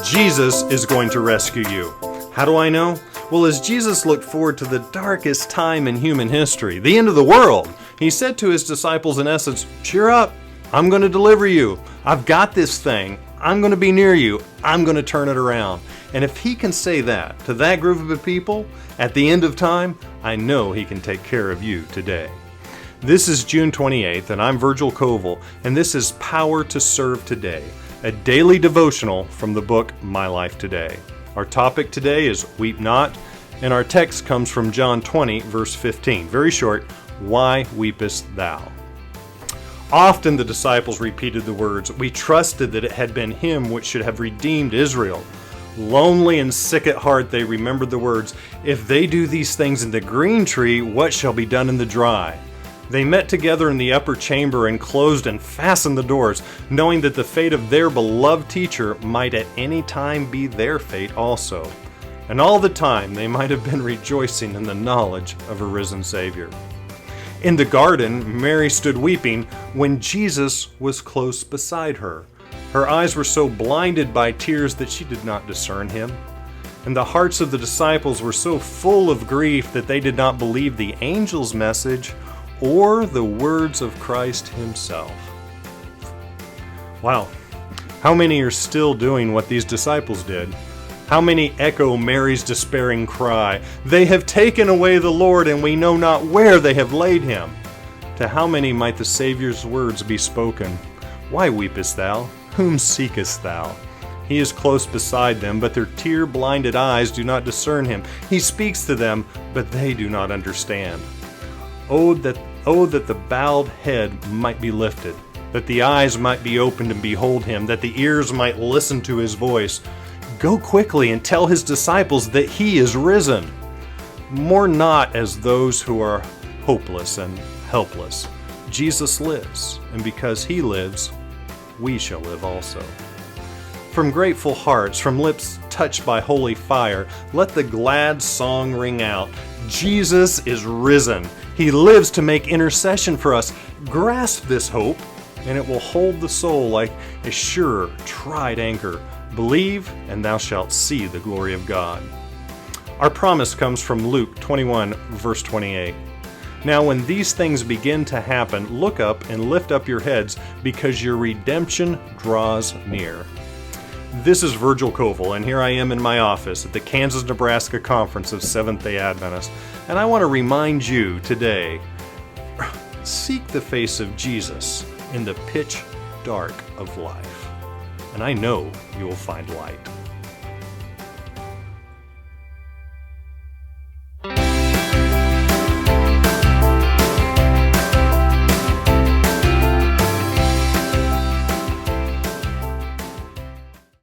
Jesus is going to rescue you. How do I know? Well, as Jesus looked forward to the darkest time in human history, the end of the world, he said to his disciples in essence, cheer up, I'm going to deliver you. I've got this thing. I'm going to be near you. I'm going to turn it around. And if he can say that to that group of people at the end of time, I know he can take care of you today. This is June 28th, and I'm Virgil Koval, and this is Power to Serve Today, a daily devotional from the book My Life Today. Our topic today is Weep Not, and our text comes from John 20, verse 15. Very short, Why weepest thou? Often the disciples repeated the words, we trusted that it had been him which should have redeemed Israel. Lonely and sick at heart, they remembered the words, if they do these things in the green tree, what shall be done in the dry? They met together in the upper chamber and closed and fastened the doors, knowing that the fate of their beloved teacher might at any time be their fate also. And all the time they might have been rejoicing in the knowledge of a risen Savior. In the garden, Mary stood weeping when Jesus was close beside her. Her eyes were so blinded by tears that she did not discern him. And the hearts of the disciples were so full of grief that they did not believe the angel's message or the words of Christ himself. Wow, how many are still doing what these disciples did? How many echo Mary's despairing cry, they have taken away the Lord, and we know not where they have laid him? To how many might the Savior's words be spoken? Why weepest thou? Whom seekest thou? He is close beside them, but their tear-blinded eyes do not discern him. He speaks to them, but they do not understand. Oh, that the bowed head might be lifted, that the eyes might be opened and behold him, that the ears might listen to his voice. Go quickly and tell his disciples that he is risen. Mourn not as those who are hopeless and helpless. Jesus lives, and because he lives, we shall live also. From grateful hearts, from lips touched by holy fire, let the glad song ring out. Jesus is risen. He lives to make intercession for us. Grasp this hope, and it will hold the soul like a sure, tried anchor. Believe, and thou shalt see the glory of God. Our promise comes from Luke 21, verse 28. Now when these things begin to happen, look up and lift up your heads, because your redemption draws near. This is Virgil Koval, and here I am in my office at the Kansas-Nebraska Conference of Seventh-day Adventists, and I want to remind you today, seek the face of Jesus in the pitch dark of life, and I know you will find light.